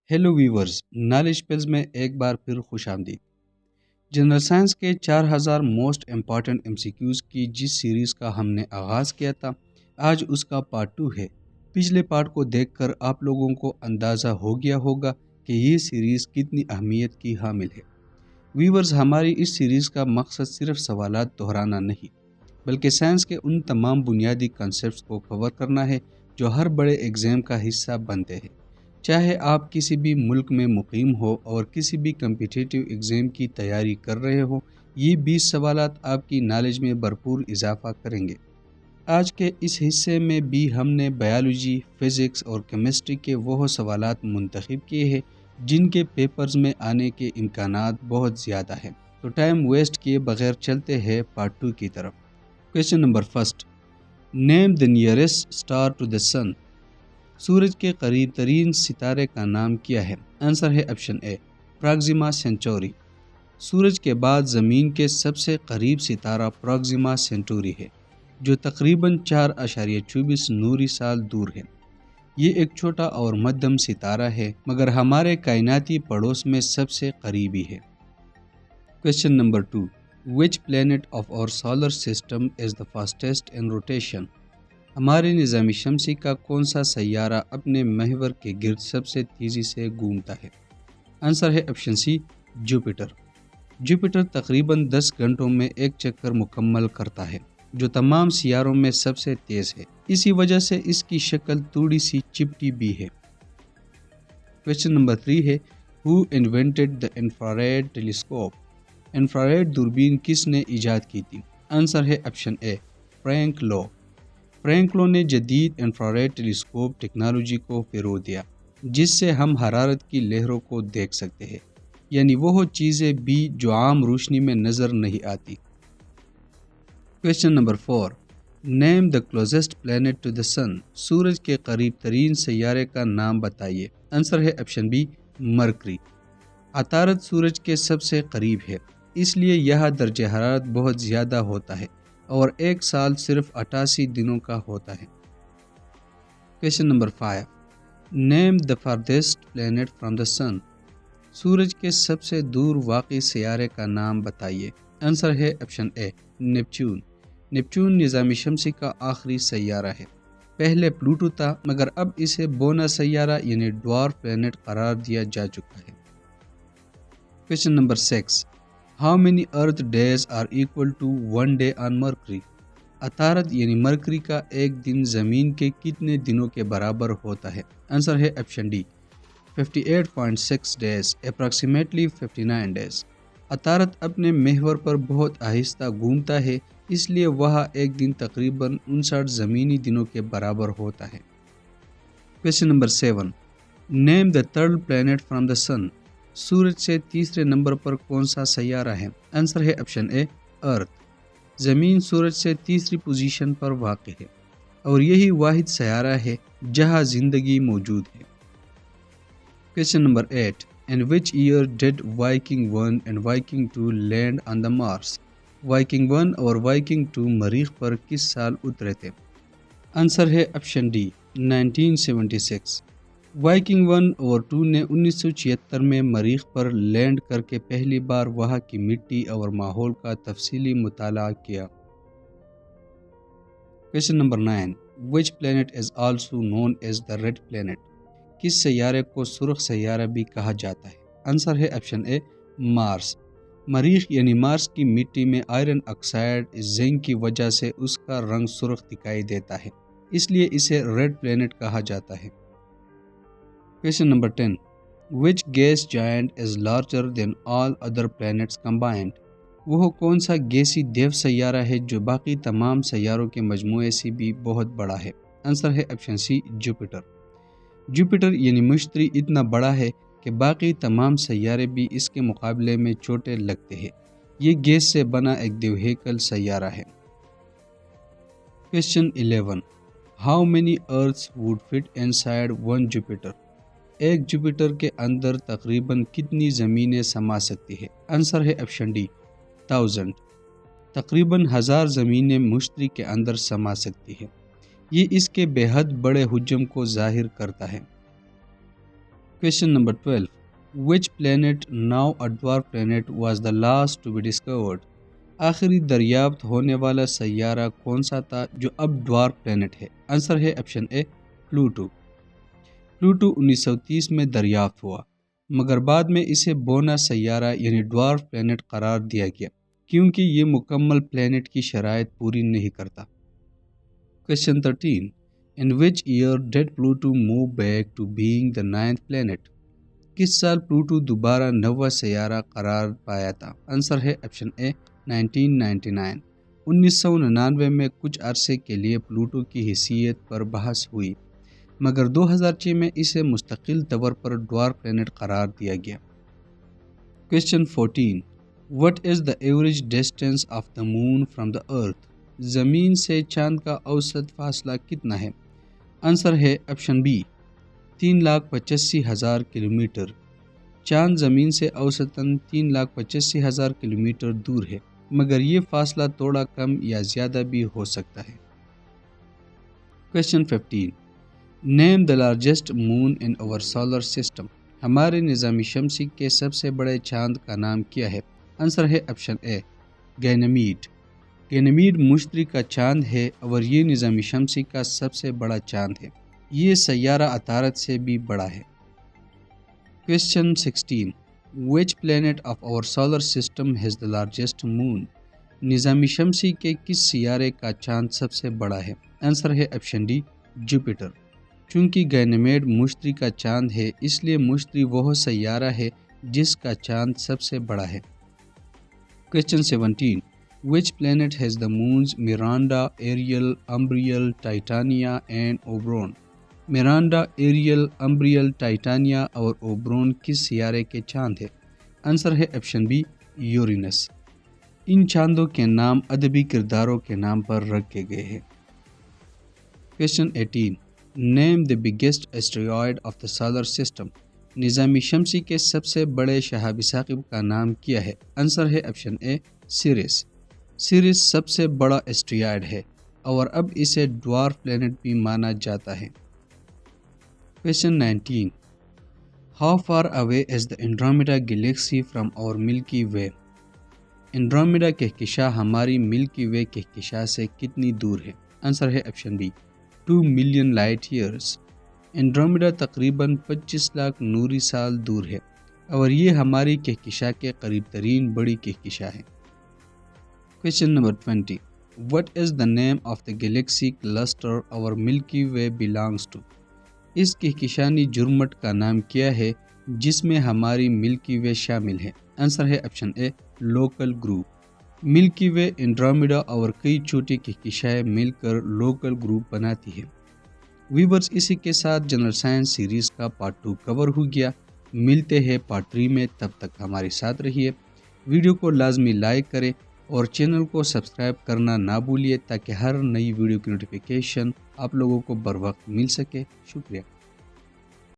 Hello viewers, knowledge pills में एक बार फिर खुश आमदीद। जनरल साइंस के 4000 मोस्ट इम्पॉर्टेंट एमसीक्यूज़ की जिस सीरीज़ का हमने आगाज़ किया था, आज उसका पार्ट 2 है। पिछले पार्ट को देखकर आप लोगों को अंदाज़ा हो गया होगा कि ये सीरीज़ कितनी अहमियत की हामिल है। व्यूवर्स, हमारी इस सीरीज़ का मकसद सिर्फ सवालात दोहराना नहीं, बल्कि साइंस के उन तमाम बुनियादी कॉन्सेप्ट्स को कवर करना है जो हर बड़े एग्ज़ाम का हिस्सा बनते हैं। चाहे आप किसी भी मुल्क में मुकीम हो और किसी भी कम्पिटिटिव एग्ज़ाम की तैयारी कर रहे हो, ये 20 सवालात आपकी नॉलेज में भरपूर इजाफा करेंगे। आज के इस हिस्से में भी हमने बायोलॉजी, फिज़िक्स और केमिस्ट्री के वो सवालात मुंतखब किए हैं जिनके पेपर्स में आने के इम्कानात बहुत ज़्यादा हैं। तो टाइम वेस्ट किए बगैर चलते हैं पार्ट 2 की तरफ। Question number first, name the nearest star to the sun. सूरज के करीब तरीन सितारे का नाम क्या है? आंसर है ऑप्शन ए, प्रॉक्सिमा सेंचुरी। सूरज के बाद ज़मीन के सबसे करीब सितारा प्रॉक्सिमा सेंचुरी है, जो तकरीबन 4.24 नूरी साल दूर है। ये एक छोटा और मध्यम सितारा है, मगर हमारे कायनाती पड़ोस में सबसे करीबी है। Question number 2, which planet of our solar system is the fastest in rotation. हमारे निज़ाम शमसी का कौन सा सैयारा अपने महवर के गिर्द सबसे तेज़ी से घूमता है? आंसर है ऑप्शन सी, जुपिटर। जुपिटर तकरीबन 10 घंटों में एक चक्कर मुकम्मल करता है, जो तमाम सियारों में सबसे तेज़ है। इसी वजह से इसकी शक्ल थोड़ी सी चिपटी भी है। क्वेश्चन नंबर 3 है, who invented the infrared telescope. Infrared दूरबीन किसने ईजाद की थी? आंसर है option A, Frank Low. Frank Low ने जदीद इंफ्रारेड टेलीस्कोप टेक्नोलॉजी को फ़रोग़ दिया, जिससे हम हरारत की लहरों को देख सकते हैं, यानी वो चीज़ें भी जो आम रोशनी में नज़र नहीं आती। Question number 4, name the closest planet to the sun. सूरज के करीब तरीन सैयारे का नाम बताइए। आंसर है ऑप्शन बी, मरकरी। अतारद सूरज के सबसे करीब है, इसलिए यह दर्जे हरारत बहुत ज़्यादा होता है और एक साल सिर्फ 88 दिनों का होता है। Question number 5, name the farthest planet from the sun. सूरज के सबसे दूर वाक़ई सियारे का नाम बताइए। आंसर है ऑप्शन ए, नेपच्यून। नेपच्यून निज़ाम शमसी का आखिरी सैयारा है। पहले प्लूटो था, मगर अब इसे बोना सैयारा यानी ड्वार्फ प्लैनेट करार दिया जा चुका है। Question number 6, how many earth days are equal to 1 day on Mercury. अतारद यानी मरकरी का एक दिन ज़मीन के कितने दिनों के बराबर होता है? आंसर है option D, 58.6 days, approximately 59 days. अतारद अपने महवर पर बहुत आहिस्ता घूमता है, इसलिए वह एक दिन तकरीबन 59 ज़मीनी दिनों के बराबर होता है। Question number 7, name the third planet from the sun. सूरज से तीसरे नंबर पर कौन सा सैयारा है? आंसर है ऑप्शन ए, अर्थ। ज़मीन सूरज से तीसरी पोजीशन पर वाक़ है और यही वाहिद सैयारा है जहाँ ज़िंदगी मौजूद है। Question number 8, in which year did Viking 1 and Viking 2 land on the Mars. Viking 1 और वाइकिंग 2 मरीख पर किस साल उतरे थे? आंसर है ऑप्शन डी, 1976। वाइकिंग 1 और 2 ने 1976 में मरीख पर लैंड करके पहली बार वहाँ की मिट्टी और माहौल का तफसीली मुताला किया। Question number 9, which planet is also known as the red planet. किस सैयारे को सुर्ख सैयारा भी कहा जाता है? आंसर है ऑप्शन ए, मार्स। मरीख यानी मार्स की मिट्टी में आयरन ऑक्साइड जिंक की वजह से उसका रंग सुर्ख दिखाई देता है, इसलिए इसे रेड प्लैनेट कहा जाता है। Question number 10, which gas giant is larger than all other planets combined. वह कौन सा गैसी देव सैयारा है जो बाकी तमाम सैयारों के मजमूए से भी बहुत बड़ा है? आंसर है ऑप्शन सी, जुपिटर। जुपिटर यानी मुश्तरी इतना बड़ा है कि बाकी तमाम सैयारे भी इसके मुकाबले में छोटे लगते हैं। ये गैस से बना एक देवहेकल सैयारा है। Question 11, how many Earths would fit inside one Jupiter. एक जुपिटर के अंदर तकरीबन कितनी ज़मीनें समा सकती है? आंसर है ऑप्शन डी, 1000। तकरीबन 1000 ज़मीनें मुश्तरी के अंदर समा सकती है। ये इसके बेहद बड़े हुज्म को ज़ाहिर करता है। Question number 12. Which planet, now a dwarf planet, was the last to be discovered? آخری دریافت ہونے والا سیارہ کون سا تھا جو اب ڈوارف پلینٹ ہے؟ آنسر ہے آپشن اے پلوٹو۔ پلوٹو 1930 میں دریافت ہوا، مگر بعد میں اسے بونا سیارہ یعنی ڈوارف پلینٹ قرار دیا گیا کیونکہ یہ مکمل پلینٹ کی شرائط پوری نہیں کرتا۔ Question 13. In which year did Pluto move back to being the 9th planet? کس سال پلوٹو دوبارہ 9واں سیارہ قرار پایا تھا؟ آنسر ہے آپشن اے 1999۔ 1999 میں کچھ عرصے کے لیے پلوٹو کی حیثیت پر بحث ہوئی، مگر 2006 میں اسے مستقل طور پر ڈوارف پلینٹ قرار دیا گیا۔ Question 14. What is the average distance of the moon from the earth? زمین سے چاند کا اوسط فاصلہ کتنا ہے؟ آنسر ہے آپشن بی 3,85,000 کلومیٹر۔ چاند زمین سے اوسطاً 3,85,000 کلومیٹر دور ہے، مگر یہ فاصلہ تھوڑا کم یا زیادہ بھی ہو سکتا ہے۔ Question 15. Name the largest moon in our solar system. ہمارے نظام شمسی کے سب سے بڑے چاند کا نام کیا ہے؟ آنسر ہے آپشن اے گینیمیڈ۔ گینیمیڈ مشتری کا چاند ہے اور یہ نظام شمسی کا سب سے بڑا چاند ہے۔ یہ سیارہ عطارد سے بھی بڑا ہے۔ Question 16. Which planet of our solar system has the largest moon? نظام شمسی کے کس سیارے کا چاند سب سے بڑا ہے؟ آنسر ہے آپشن ڈی جوپیٹر۔ چونکہ گینیمیڈ مشتری کا چاند ہے، اس لیے مشتری وہ سیارہ ہے جس کا چاند سب سے بڑا ہے۔ Question 17. Which planet has the moons Miranda, Ariel, Umbriel, Titania and Oberon? Miranda, Ariel, Umbriel, Titania اور Oberon کس سیارے کے چاند ہے؟ آنسر ہے آپشن بی یورینس۔ ان چاندوں کے نام ادبی کرداروں کے نام پر رکھے گئے ہیں۔ Question 18. Name the biggest asteroid of the solar system. نظام شمسی کے سب سے بڑے شہاب ثاقب کا نام کیا ہے؟ آنسر ہے آپشن اے سیریس۔ سیریس سب سے بڑا ایسٹرائیڈ ہے اور اب اسے ڈوارف پلینٹ بھی مانا جاتا ہے۔ Question 19. How far away is the Andromeda galaxy from our Milky Way? Andromeda کہکشاں ہماری ملکی وے کہکشاں سے کتنی دور ہے؟ آنسر ہے option B 2 million light years. Andromeda تقریباً 25 لاکھ نوری سال دور ہے اور یہ ہماری کہکشاں کے قریب ترین بڑی کہکشاں ہے۔ Question number 20. What is the name of the galaxy cluster our Milky Way belongs to? اس کہکشانی جرمٹ کا نام کیا ہے جس میں ہماری ملکی وے شامل ہے؟ آنسر ہے آپشن اے لوکل گروپ۔ ملکی وے، انڈرومیڈا اور کئی چھوٹی کہکشائیں مل کر لوکل گروپ بناتی ہے۔ ویورز، اسی کے ساتھ جنرل سائنس سیریز کا پارٹ 2 کور ہو گیا۔ ملتے ہیں پارٹ 3 میں، تب تک ہمارے ساتھ رہیے۔ ویڈیو کو لازمی لائک کریں اور چینل کو سبسکرائب کرنا نہ بھولیے تاکہ ہر نئی ویڈیو کی نوٹیفیکیشن آپ لوگوں کو بر وقت مل سکے۔ شکریہ۔